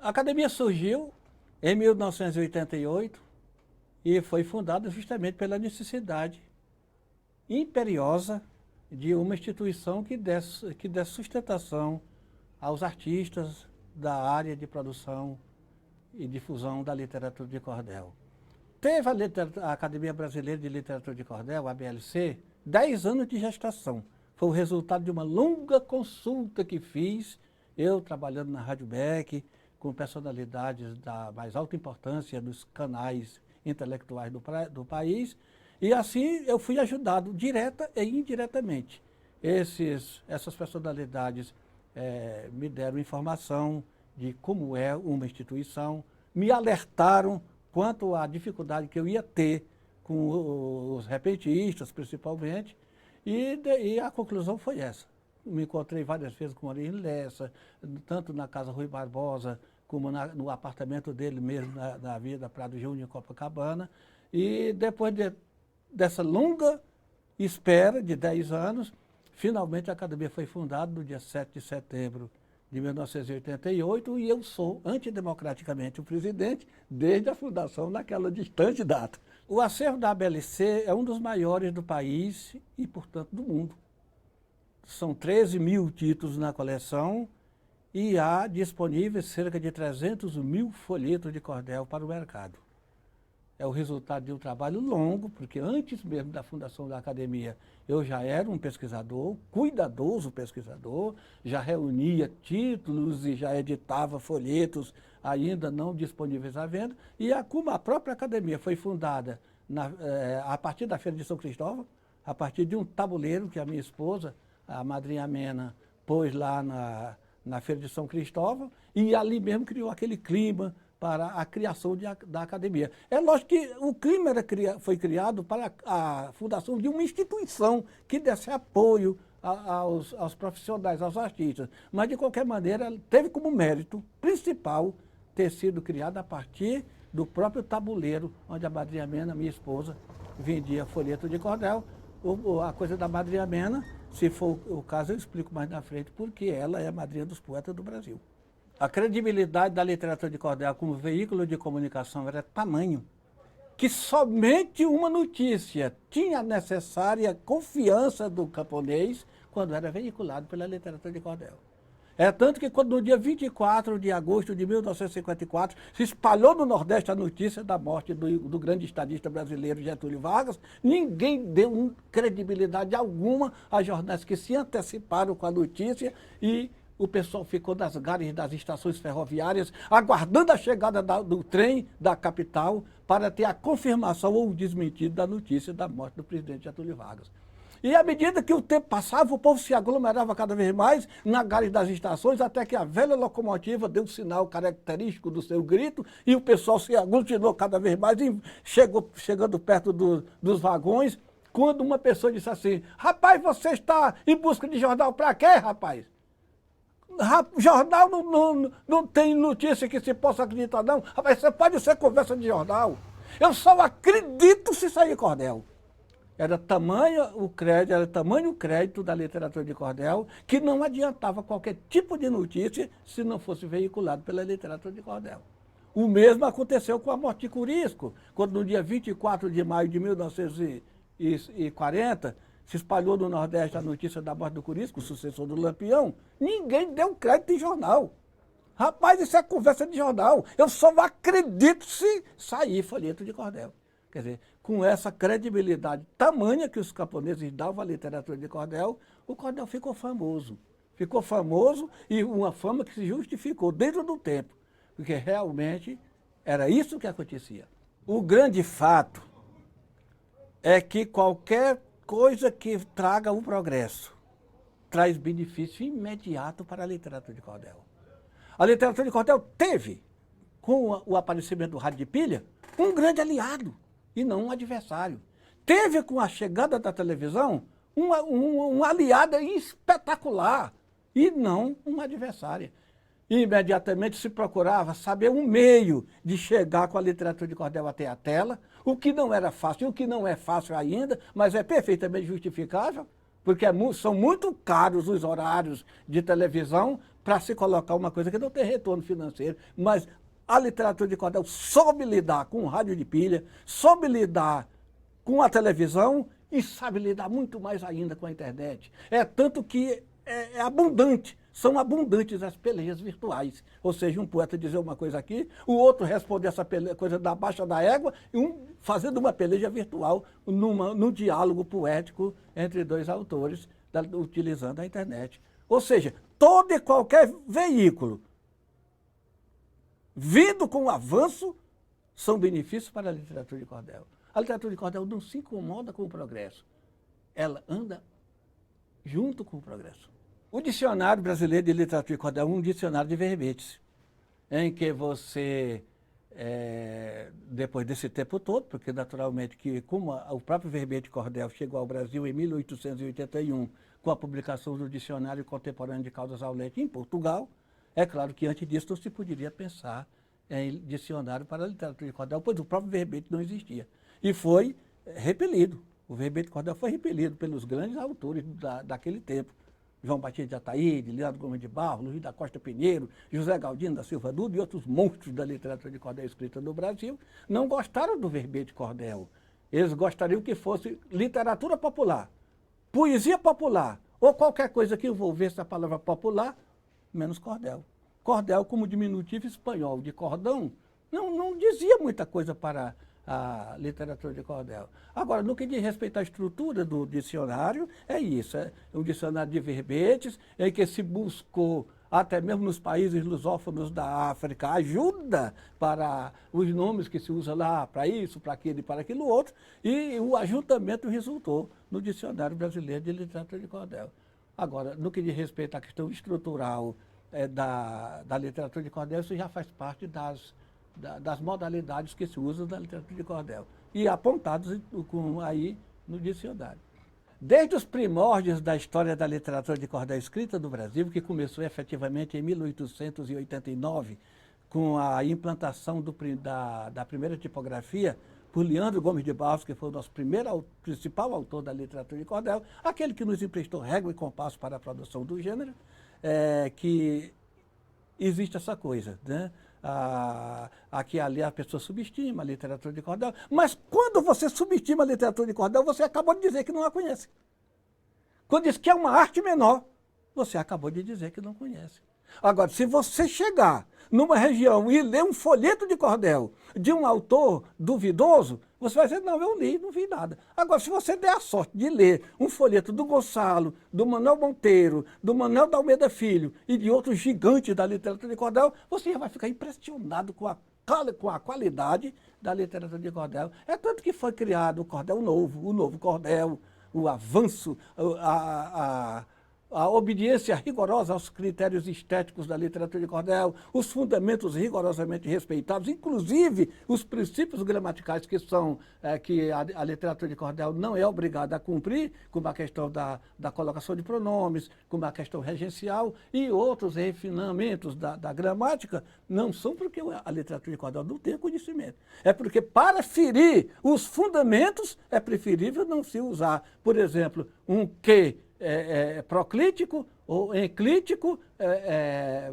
A academia surgiu em 1988 e foi fundada justamente pela necessidade imperiosa de uma instituição que desse sustentação aos artistas da área de produção e difusão da literatura de cordel. Teve a Academia Brasileira de Literatura de Cordel, a ABLC, 10 anos de gestação. Foi o resultado de uma longa consulta que fiz, eu trabalhando na Rádio Beck, com personalidades da mais alta importância dos canais intelectuais do país, e assim eu fui ajudado direta e indiretamente. Essas personalidades me deram informação de como é uma instituição, me alertaram quanto à dificuldade que eu ia ter com os repentistas, principalmente, e a conclusão foi essa. Me encontrei várias vezes com o Aurélio Lessa, tanto na Casa Rui Barbosa, como no apartamento dele mesmo, na Avenida Prado Júnior, em Copacabana. E depois dessa longa espera de 10 anos, finalmente a academia foi fundada no dia 7 de setembro de 1988 e eu sou antidemocraticamente o presidente desde a fundação naquela distante data. O acervo da ABLC é um dos maiores do país e, portanto, do mundo. São 13 mil títulos na coleção e há disponíveis cerca de 300 mil folhetos de cordel para o mercado. É o resultado de um trabalho longo, porque antes mesmo da fundação da academia, eu já era um pesquisador, cuidadoso pesquisador, já reunia títulos e já editava folhetos ainda não disponíveis à venda. E como a própria academia foi fundada a partir da Feira de São Cristóvão, a partir de um tabuleiro que a minha esposa, a madrinha Mena, pôs lá na Feira de São Cristóvão, e ali mesmo criou aquele clima para a criação da academia. É lógico que o clima foi criado para a fundação de uma instituição que desse apoio aos profissionais, aos artistas. Mas, de qualquer maneira, teve como mérito principal ter sido criada a partir do próprio tabuleiro, onde a madrinha Mena, minha esposa, vendia folheto de cordel. A coisa da madrinha Mena, se for o caso, eu explico mais na frente, porque ela é a madrinha dos poetas do Brasil. A credibilidade da literatura de cordel como veículo de comunicação era tamanho que somente uma notícia tinha a necessária confiança do camponês quando era veiculado pela literatura de cordel. É tanto que quando no dia 24 de agosto de 1954 se espalhou no Nordeste a notícia da morte do grande estadista brasileiro Getúlio Vargas, ninguém deu credibilidade alguma a jornais que se anteciparam com a notícia e o pessoal ficou nas gares das estações ferroviárias, aguardando a chegada do trem da capital para ter a confirmação ou o desmentido da notícia da morte do presidente Getúlio Vargas. E à medida que o tempo passava, o povo se aglomerava cada vez mais na gares das estações, até que a velha locomotiva deu um sinal característico do seu grito, e o pessoal se aglutinou cada vez mais e chegando perto dos vagões, quando uma pessoa disse assim: rapaz, você está em busca de jornal para quê, rapaz? Jornal não tem notícia que se possa acreditar, não. Rapaz, você pode ser conversa de jornal. Eu só acredito se sair cordel. Era tamanho o crédito da literatura de cordel que não adiantava qualquer tipo de notícia se não fosse veiculado pela literatura de cordel. O mesmo aconteceu com a morte de Curisco, quando no dia 24 de maio de 1940, se espalhou no Nordeste a notícia da morte do Curisco, o sucessor do Lampião, ninguém deu crédito em jornal. Rapaz, isso é conversa de jornal. Eu só acredito se sair folheto de cordel. Quer dizer, com essa credibilidade tamanha que os camponeses davam à literatura de cordel, o cordel ficou famoso. Ficou famoso e uma fama que se justificou dentro do tempo, porque realmente era isso que acontecia. O grande fato é que qualquer coisa que traga o progresso traz benefício imediato para a literatura de cordel. A literatura de cordel teve, com o aparecimento do rádio de pilha, um grande aliado e não um adversário. Teve, com a chegada da televisão, um aliado espetacular e não uma adversária. Imediatamente se procurava saber um meio de chegar com a literatura de cordel até a tela, o que não era fácil, o que não é fácil ainda, mas é perfeitamente justificável, porque são muito caros os horários de televisão para se colocar uma coisa que não tem retorno financeiro, mas a literatura de cordel soube lidar com o rádio de pilha, soube lidar com a televisão e sabe lidar muito mais ainda com a internet. É tanto que é abundante, são abundantes as pelejas virtuais. Ou seja, um poeta dizer uma coisa aqui, o outro responder essa coisa da baixa da égua, e um fazendo uma peleja virtual num diálogo poético entre dois autores, utilizando a internet. Ou seja, todo e qualquer veículo vindo com o avanço são benefícios para a literatura de cordel. A literatura de cordel não se incomoda com o progresso, ela anda junto com o progresso. O Dicionário Brasileiro de Literatura de Cordel é um dicionário de verbetes, em que você, depois desse tempo todo, porque naturalmente que como o próprio verbete de cordel chegou ao Brasil em 1881, com a publicação do Dicionário Contemporâneo de Caldas ao Leite em Portugal, é claro que antes disso não se poderia pensar em dicionário para a literatura de cordel, pois o próprio verbete não existia. E foi repelido, o verbete de cordel foi repelido pelos grandes autores daquele tempo. João Batista de Ataíde, Leandro Gomes de Barros, Luiz da Costa Pinheiro, José Galdino da Silva Dudo e outros monstros da literatura de cordel escrita no Brasil, não gostaram do verbete de cordel. Eles gostariam que fosse literatura popular, poesia popular, ou qualquer coisa que envolvesse a palavra popular, menos cordel. Cordel, como diminutivo espanhol de cordão, não dizia muita coisa para a literatura de cordel. Agora, no que diz respeito à estrutura do dicionário, é isso, é um dicionário de verbetes, em que se buscou, até mesmo nos países lusófonos da África, ajuda para os nomes que se usa lá, para isso, para aquilo e para aquilo outro, e o ajuntamento resultou no Dicionário Brasileiro de Literatura de Cordel. Agora, no que diz respeito à questão estrutural da literatura de cordel, isso já faz parte das modalidades que se usam na literatura de cordel e apontados aí no dicionário. Desde os primórdios da história da literatura de cordel escrita no Brasil, que começou efetivamente em 1889, com a implantação da primeira tipografia por Leandro Gomes de Barros, que foi o nosso principal autor da literatura de cordel, aquele que nos emprestou régua e compasso para a produção do gênero, que existe essa coisa, né? Aqui ali a pessoa subestima a literatura de cordel, mas quando você subestima a literatura de cordel, você acabou de dizer que não a conhece. Quando diz que é uma arte menor, você acabou de dizer que não conhece. Agora, se você chegar numa região e ler um folheto de cordel de um autor duvidoso, você vai dizer, não, eu li, não vi nada. Agora, se você der a sorte de ler um folheto do Gonçalo, do Manuel Monteiro, do Manuel da Almeida Filho e de outros gigantes da literatura de cordel, você já vai ficar impressionado com a qualidade da literatura de cordel. É tanto que foi criado o cordel novo, o novo cordel, o avanço, a obediência rigorosa aos critérios estéticos da literatura de cordel, os fundamentos rigorosamente respeitados, inclusive os princípios gramaticais que a literatura de cordel não é obrigada a cumprir, como a questão da colocação de pronomes, como a questão regencial e outros refinamentos da gramática, não são porque a literatura de cordel não tem conhecimento. É porque para ferir os fundamentos é preferível não se usar, por exemplo, um que proclítico ou enclítico,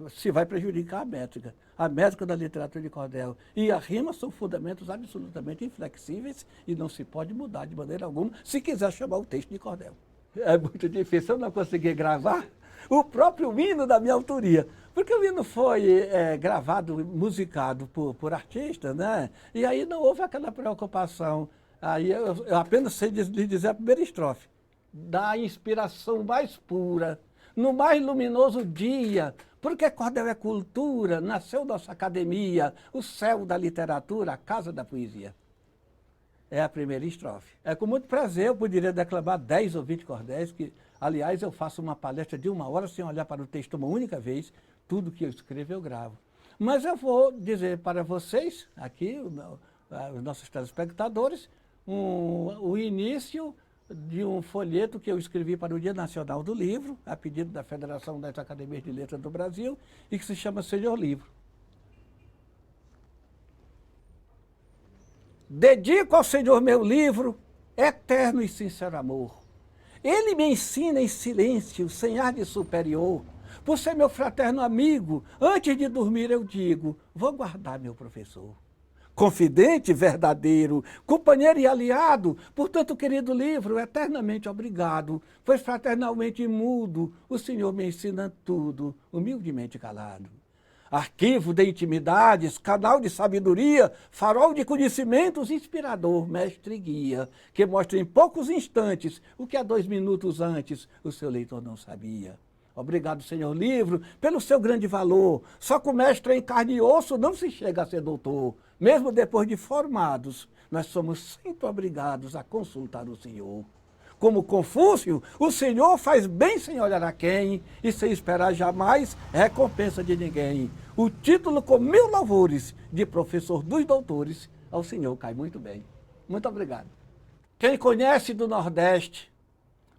se vai prejudicar a métrica. A métrica da literatura de cordel e a rima são fundamentos absolutamente inflexíveis e não se pode mudar de maneira alguma se quiser chamar o texto de cordel. É muito difícil, eu não consegui gravar o próprio hino da minha autoria, porque o hino foi gravado, musicado por artistas, né? E aí não houve aquela preocupação. Aí eu apenas sei lhe dizer a primeira estrofe. Da inspiração mais pura, no mais luminoso dia, porque cordel é cultura, nasceu nossa academia, o céu da literatura, a casa da poesia. É a primeira estrofe. É com muito prazer eu poderia declamar 10 ou 20 cordéis, que, aliás, eu faço uma palestra de 1 hora sem olhar para o texto uma única vez, tudo que eu escrevo eu gravo. Mas eu vou dizer para vocês, aqui, os nossos telespectadores, o início de um folheto que eu escrevi para o Dia Nacional do Livro, a pedido da Federação das Academias de Letras do Brasil, e que se chama Senhor Livro. Dedico ao Senhor meu livro, eterno e sincero amor. Ele me ensina em silêncio, sem ar de superior, por ser meu fraterno amigo, antes de dormir eu digo, vou guardar meu professor. Confidente, verdadeiro, companheiro e aliado, por tanto querido livro, eternamente obrigado, pois fraternalmente mudo, o Senhor me ensina tudo, humildemente calado. Arquivo de intimidades, canal de sabedoria, farol de conhecimentos, inspirador, mestre e guia, que mostra em poucos instantes o que há 2 minutos antes o seu leitor não sabia. Obrigado, Senhor Livro, pelo seu grande valor. Só com mestre em carne e osso não se chega a ser doutor. Mesmo depois de formados, nós somos sempre obrigados a consultar o Senhor. Como Confúcio, o Senhor faz bem sem olhar a quem e sem esperar jamais recompensa de ninguém. O título com 1000 louvores de professor dos doutores ao Senhor cai muito bem. Muito obrigado. Quem conhece do Nordeste,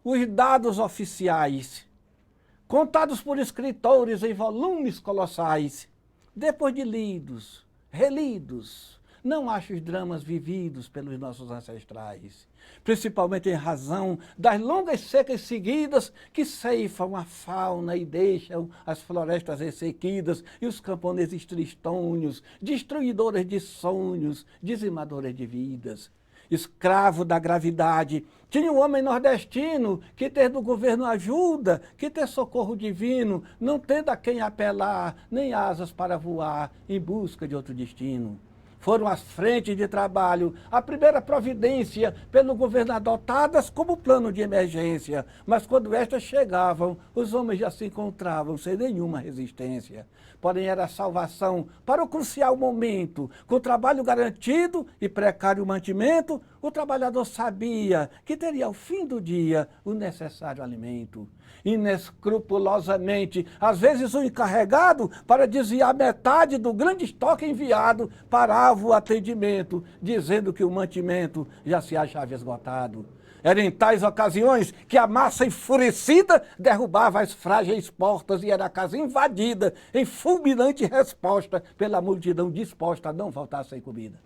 os dados oficiais, contados por escritores em volumes colossais, depois de lidos, relidos, não acho os dramas vividos pelos nossos ancestrais, principalmente em razão das longas secas seguidas que ceifam a fauna e deixam as florestas ressequidas e os camponeses tristônios, destruidores de sonhos, dizimadores de vidas. Escravo da gravidade, tinha um homem nordestino que ter do governo ajuda, que ter socorro divino, não tendo a quem apelar, nem asas para voar em busca de outro destino. Foram as frentes de trabalho, a primeira providência pelo governo adotadas como plano de emergência, mas quando estas chegavam, os homens já se encontravam sem nenhuma resistência. Porém, era a salvação para o crucial momento. Com trabalho garantido e precário mantimento, o trabalhador sabia que teria ao fim do dia o necessário alimento. Inescrupulosamente, às vezes o encarregado, para desviar metade do grande estoque enviado, parava o atendimento, dizendo que o mantimento já se achava esgotado. Era em tais ocasiões que a massa enfurecida derrubava as frágeis portas e era a casa invadida em fulminante resposta pela multidão disposta a não faltar sem comida.